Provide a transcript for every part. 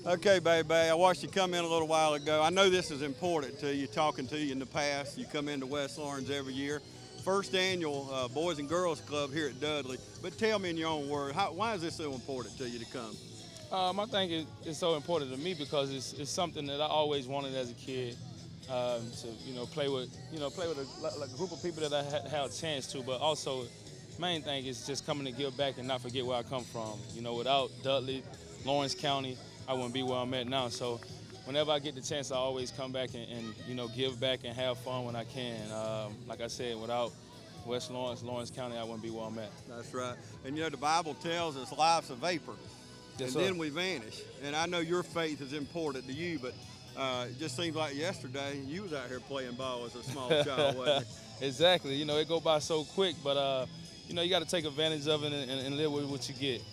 Okay, baby, I watched you come in a little while ago. I know this is important to you, talking to you in the past. You come into West Lawrence every year. First annual Boys and Girls Club here at Dudley. But tell me in your own words, why is this so important to you to come? I think it's so important to me because it's something that I always wanted as a kid to play with a group of people that I had a chance to, but also main thing is just coming to give back and not forget where I come from. Without Dudley, Lawrence County, I wouldn't be where I'm at now. So whenever I get the chance, I always come back and give back and have fun when I can. Like I said, without West Lawrence, Lawrence County, I wouldn't be where I'm at. That's right. And the Bible tells us life's a vapor. Yes, and sir. then we vanish. And I know your faith is important to you, but it just seems like yesterday you was out here playing ball as a small child, wasn't you? Exactly. It go by so quick, but you got to take advantage of it and live with what you get.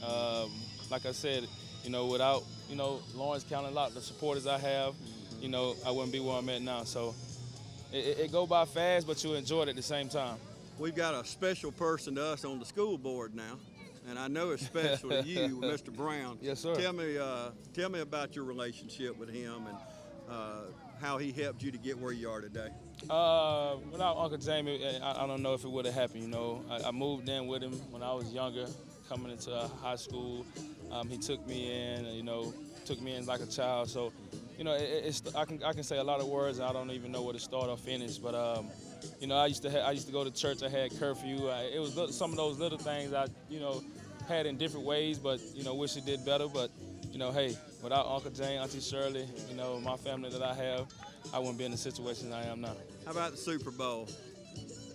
Like I said, without Lawrence County, a lot of the supporters I have, I wouldn't be where I'm at now. So it go by fast, but you enjoy it at the same time. We've got a special person to us on the school board now. And I know it's special to you, Mr. Brown. Yes, sir. Tell me about your relationship with him and how he helped you to get where you are today. Without Uncle Jamie, I don't know if it would have happened. I moved in with him when I was younger, coming into high school. He took me in like a child. So, I can say a lot of words. And I don't even know where to start or finish. But I used to go to church. I had curfew. It was some of those little things I had in different ways, but wish it did better. But hey, without Uncle Jane, Auntie Shirley, my family that I have, I wouldn't be in the situation I am now. How about the Super Bowl?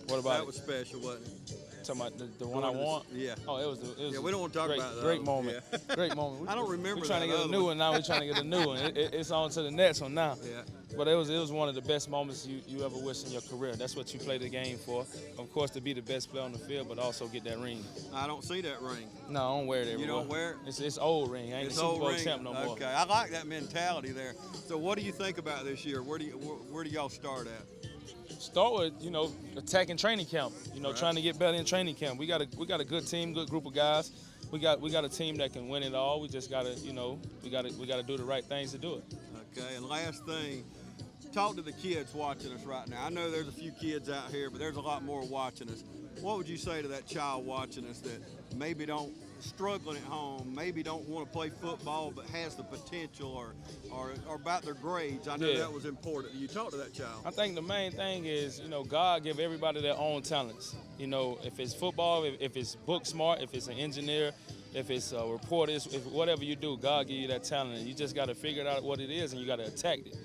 What about that? Was special, wasn't it? Talking about the one I want? Yeah. Oh, it was. Yeah, we don't want to talk about that. Great moment. Yeah. Great moment. I don't remember. We're trying to get a new one now. We're trying to get a new one. It's on to the next one now. Yeah. But it was one of the best moments you ever wish in your career. That's what you play the game for. Of course, to be the best player on the field, but also get that ring. I don't see that ring. No, I don't wear it everywhere. You don't wear it? It's old ring. I ain't the Super Bowl champ no more. Okay, I like that mentality there. So what do you think about this year? Where do y'all start at? Start with attacking training camp. Right. Trying to get better in training camp. We got a good team, good group of guys. We got a team that can win it all. We just gotta we gotta do the right things to do it. Okay, and last thing, talk to the kids watching us right now. I know there's a few kids out here, but there's a lot more watching us. What would you say to that child watching us that maybe don't struggling at home, maybe don't want to play football, but has the potential, or about their grades? I know that was important. You talk to that child. I think the main thing is, God give everybody their own talents. If it's football, if it's book smart, if it's an engineer, if it's a reporter, if whatever you do, God give you that talent, and you just got to figure out what it is, and you got to attack it.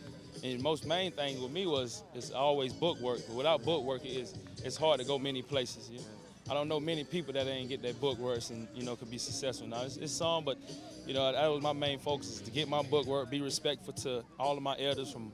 And the most main thing with me it's always book work. But without book work, it's hard to go many places. I don't know many people that ain't get that book work and could be successful. Now it's some, but that was my main focus, is to get my book work, be respectful to all of my elders, from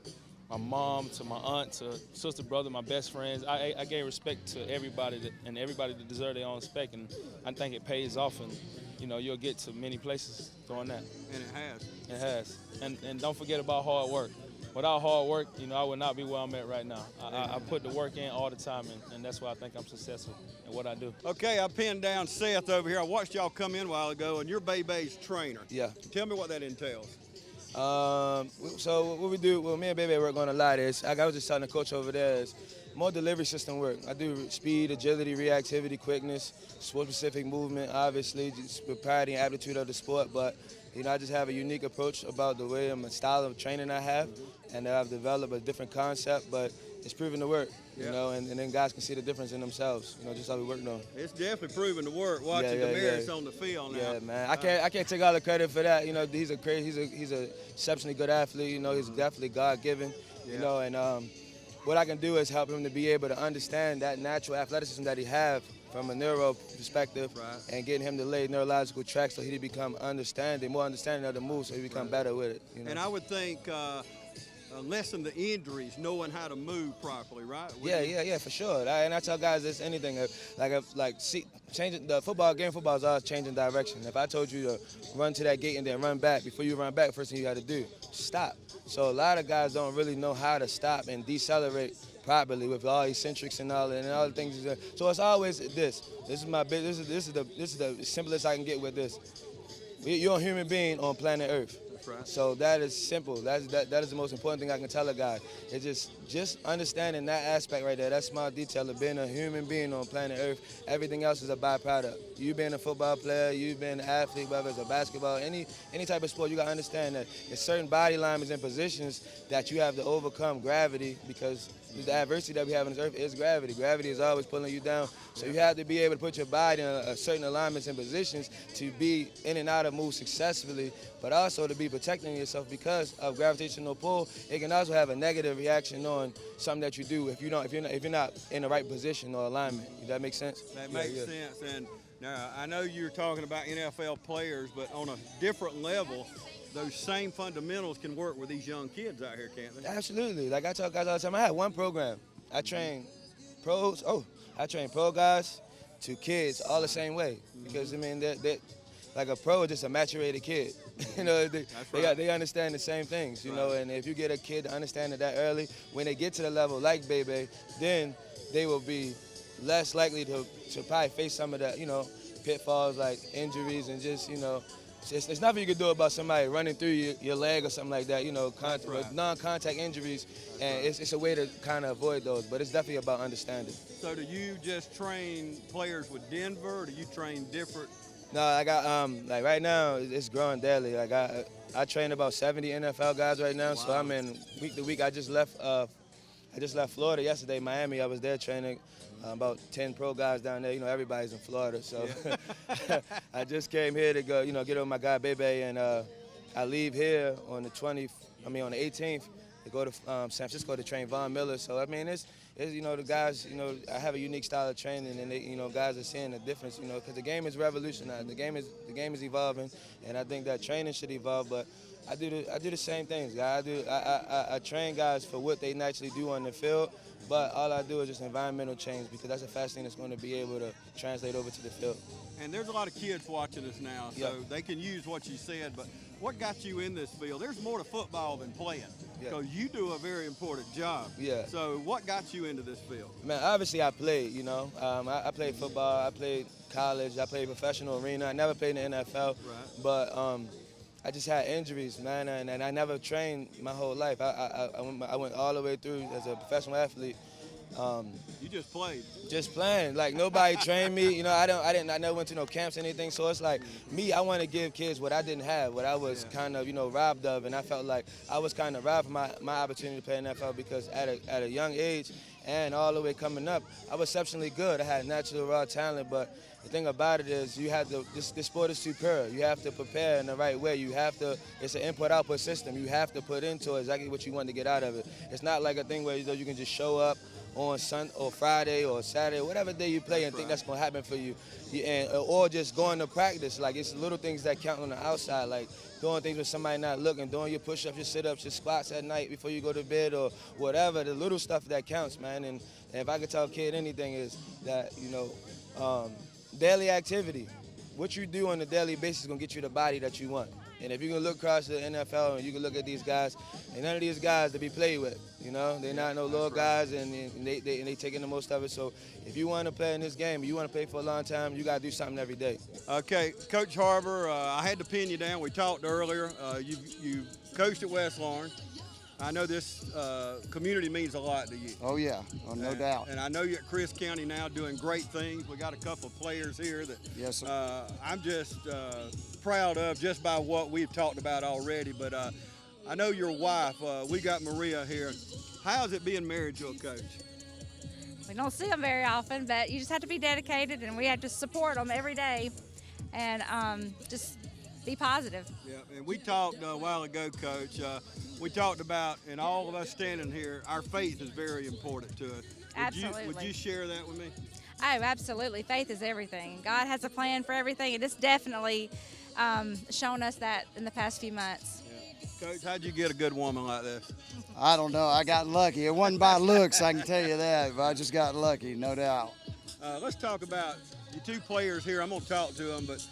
my mom to my aunt to sister, brother, my best friends. I gave respect to everybody that deserve their own respect, and I think it pays off, and you'll get to many places doing that. And it has. It has. And don't forget about hard work. Without hard work, I would not be where I'm at right now. I put the work in all the time, and that's why I think I'm successful in what I do. Okay, I pinned down Seth over here. I watched y'all come in a while ago, and you're Bebe's trainer. Yeah. Tell me what that entails. So what we do, me and Bebe work on a lot is, I was just telling the coach over there, is more delivery system work. I do speed, agility, reactivity, quickness, sport-specific movement, obviously, just propriety and aptitude of the sport, but I just have a unique approach about the way and style of training I have, and I've developed a different concept, but it's proven to work, and then guys can see the difference in themselves, just how we work on. It's definitely proven to work. Watching Demaryius on the field now. Yeah, man. I can't take all the credit for that. He's a exceptionally good athlete. He's definitely God-given. And what I can do is help him to be able to understand that natural athleticism that he have from a neuro perspective, and getting him to lay neurological tracks so he become more understanding of the move, so he become better with it. And I would think lessen the injuries, knowing how to move properly, right? Yeah, for sure. And I tell guys this, anything changing the football game. Football is always changing direction. If I told you to run to that gate and then run back, before you run back, first thing you got to do, stop. So a lot of guys don't really know how to stop and decelerate properly with all eccentrics and all the things. So it's always this. This is the simplest I can get with this. You're a human being on planet Earth. That's right. So that is simple. That is the most important thing I can tell a guy. It's just understanding that aspect right there, that small detail of being a human being on planet Earth. Everything else is a byproduct. You being a football player, you being an athlete, whether it's a basketball, any type of sport, you got to understand that there's certain body alignments and positions that you have to overcome gravity, because the adversity that we have on this earth is gravity. Gravity is always pulling you down. So you have to be able to put your body in certain alignments and positions to be in and out of moves successfully, but also to be protecting yourself because of gravitational pull. It can also have a negative reaction on something that you do if you're not in the right position or alignment. Does that make sense? That makes sense. And now I know you're talking about NFL players, but on a different level, those same fundamentals can work with these young kids out here, can't they? Absolutely. Like I tell guys all the time, I had one program. I train pros. I train pro guys to kids all the same way, because I mean, they like a pro is just a maturated kid. You know, they understand the same things. You know, and if you get a kid to understand it that early, when they get to the level like Bebe, then they will be less likely to probably face some of the pitfalls like injuries and just There's nothing you can do about somebody running through your leg or something like that, with non-contact injuries, and it's a way to kind of avoid those, but it's definitely about understanding. So do you just train players with Denver, or do you train different? No, I got, like right now, it's growing daily. Like I train about 70 NFL guys right now, so I'm in week to week. I just left Florida yesterday, Miami. I was there training. About 10 pro guys down there. Everybody's in Florida, so I just came here to go, get on my guy Bebe, and I leave here on the 18th to go to San Francisco to train Von Miller. So I mean, it's the guys, I have a unique style of training, and they, guys are seeing the difference, because the game is revolutionized. The game is evolving, and I think that training should evolve. But I do the same things. I train guys for what they naturally do on the field. But all I do is just environmental change, because that's the fast thing that's going to be able to translate over to the field. And there's a lot of kids watching us now, so they can use what you said. But what got you in this field? There's more to football than playing, because you do a very important job. Yeah. So what got you into this field? Man, obviously I played, I played football, I played college, I played professional arena. I never played in the NFL, but I just had injuries, man, and I never trained my whole life. I went all the way through as a professional athlete. You just played? Just playing. Like, nobody trained me. I never went to no camps or anything. So it's like, me, I want to give kids what I didn't have, what I was kind of, robbed of. And I felt like I was kind of robbed of my opportunity to play in the NFL, because at a young age and all the way coming up, I was exceptionally good. I had natural raw talent, but the thing about it is this sport is too pure. You have to prepare in the right way. It's an input-output system. You have to put into exactly what you want to get out of it. It's not like a thing where you can just show up on Sunday or Friday or Saturday, whatever day you play, and think that's going to happen for you. Or just going to practice. Like, it's little things that count on the outside, like doing things with somebody not looking, doing your push-ups, your sit-ups, your squats at night before you go to bed, or whatever. The little stuff that counts, man. And if I could tell a kid anything, is that, daily activity. What you do on a daily basis is going to get you the body that you want. And if you can look across the NFL and you can look at these guys, and none of these guys to be played with, they're not no little guys, and they taking the most of it. So if you want to play in this game, you want to play for a long time, you got to do something every day. Okay, Coach Harbour, I had to pin you down. We talked earlier. You coached at West Lawrence. I know this community means a lot to you. Oh, yeah, no doubt. And I know you're at Chris County now doing great things. We got a couple of players here that I'm just proud of, just by what we've talked about already. But I know your wife, we got Maria here. How's it being married to a coach? We don't see them very often, but you just have to be dedicated, and we have to support them every day, and just be positive. Yeah, and we talked a while ago, Coach. We talked about, and all of us standing here, our faith is very important to us. Absolutely. Would you share that with me? Oh, absolutely. Faith is everything. God has a plan for everything, and it's definitely shown us that in the past few months. Yeah. Coach, how'd you get a good woman like this? I don't know. I got lucky. It wasn't by looks, I can tell you that, but I just got lucky, no doubt. Let's talk about the two players here. I'm going to talk to them, but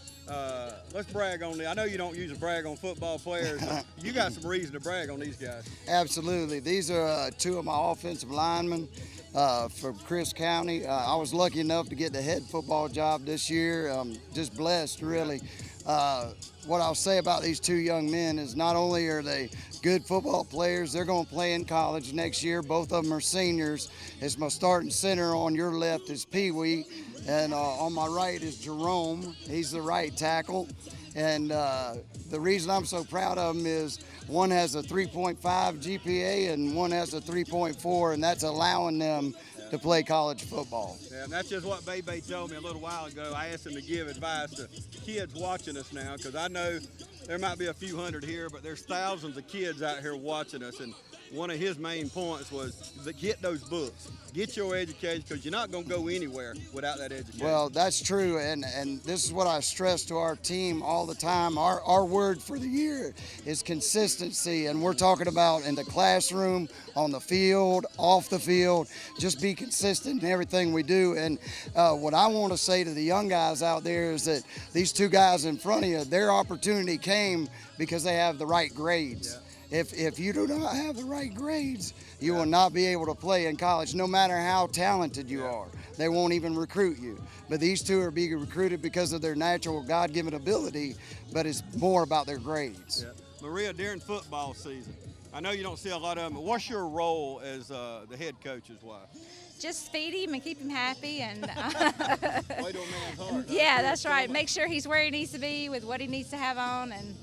let's brag on them. I know you don't usually brag on football players, but you got some reason to brag on these guys. Absolutely. These are two of my offensive linemen. from Chris County. I was lucky enough to get the head football job this year. Just blessed, really. What I'll say about these two young men is not only are they good football players, they're going to play in college next year. Both of them are seniors. As my starting center on your left is Pee Wee, and on my right is Jerome. He's the right tackle. And the reason I'm so proud of them is one has a 3.5 GPA and one has a 3.4, and that's allowing them to play college football. Yeah, and that's just what Bebe told me a little while ago. I asked him to give advice to kids watching us now, because I know there might be a few hundred here, but there's thousands of kids out here watching us. And one of his main points was that get those books, get your education, because you're not going to go anywhere without that education. Well, that's true, and this is what I stress to our team all the time. Our word for the year is consistency, and we're talking about in the classroom, on the field, off the field. Just be consistent in everything we do. And what I want to say to the young guys out there is that these two guys in front of you, their opportunity came because they have the right grades. Yeah. If you do not have the right grades, you will not be able to play in college, no matter how talented you are. They won't even recruit you. But these two are being recruited because of their natural God-given ability, but it's more about their grades. Yeah. Maria, during football season, I know you don't see a lot of them, but what's your role as the head coach's wife? Just feed him and keep him happy, and Play to a man's heart. yeah, that's right. Make sure he's where he needs to be with what he needs to have on, and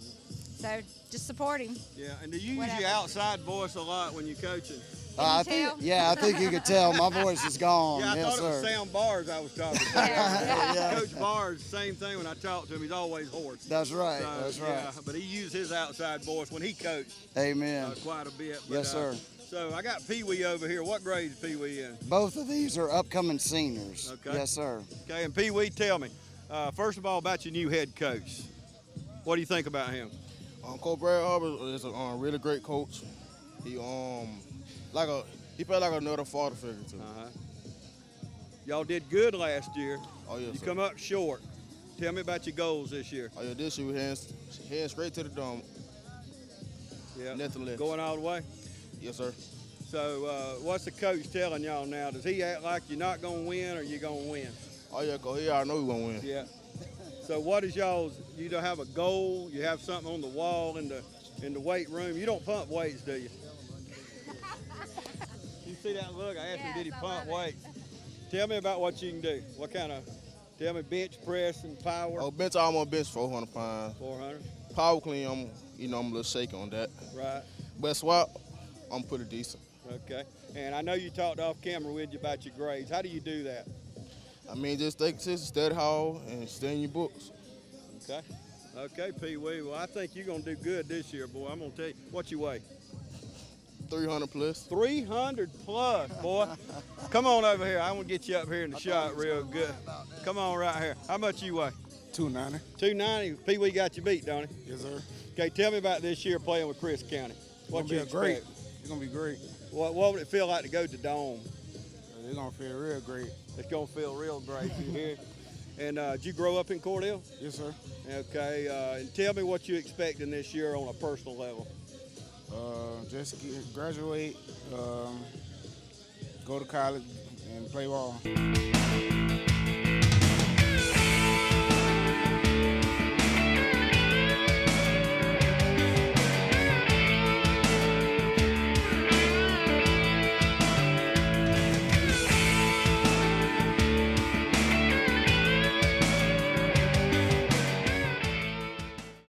so just support him. Yeah, and do you use Whatever. your outside voice a lot when you're coaching? I tell? think you could tell. My voice is gone. Yeah, I Yes, thought it was sir. Sam Bars I was talking about. Yeah. Coach Bars, same thing when I talk to him. He's always hoarse. That's right. So, That's right. Yeah, but he used his outside voice when he coached Amen. quite a bit. But, Yes, sir. So I got Pee Wee over here. What grade is Pee Wee in? Both of these are upcoming seniors. Okay. Yes, sir. Okay, and Pee Wee, tell me, first of all, about your new head coach. What do you think about him? Coach Brad Arbor is a really great coach. He he felt like another father figure to me. Y'all did good last year. Oh yes. You sir. come up short. Tell me about your goals this year. Oh yeah, this year we heading straight to the dome. Yeah, Nothing less. going all the way. Yes sir. So what's the coach telling y'all now? Does he act like you're not going to win, or you're going to win? Oh yeah, Coach, he already know we gonna win. Yeah. So what is y'all's? You don't have a goal? You have something on the wall in the weight room? You don't pump weights, do you? You see that look? I asked him, did he Yes, I pump love it. weights? Tell me about what you can do. What kind of? Tell me bench press and power. Oh, bench, I'm on bench 400 pounds. 400. Power clean, I'm a little shaky on that. Right. But squat, I'm pretty decent. Okay. And I know you talked off camera with you about your grades. How do you do that? I mean, just take this, study hard, and stay in your books. Okay. Okay, Pee Wee. Well, I think you're going to do good this year, boy. I'm going to tell you. What you weigh? 300 plus. 300 plus, boy. Come on over here. I want to get you up here in the shot real good. Come on right here. How much you weigh? 290. 290. Pee Wee got you beat, don't he? Yes, sir. Okay, tell me about this year playing with Chris County. What It's you gonna be great. expect? It's gonna be great. What would it feel like to go to Dome? It's gonna feel real great. It's going to feel real great you hear. And did you grow up in Cordell? Yes, sir. Okay, and tell me what you expecting this year on a personal level. Graduate, go to college, and play ball.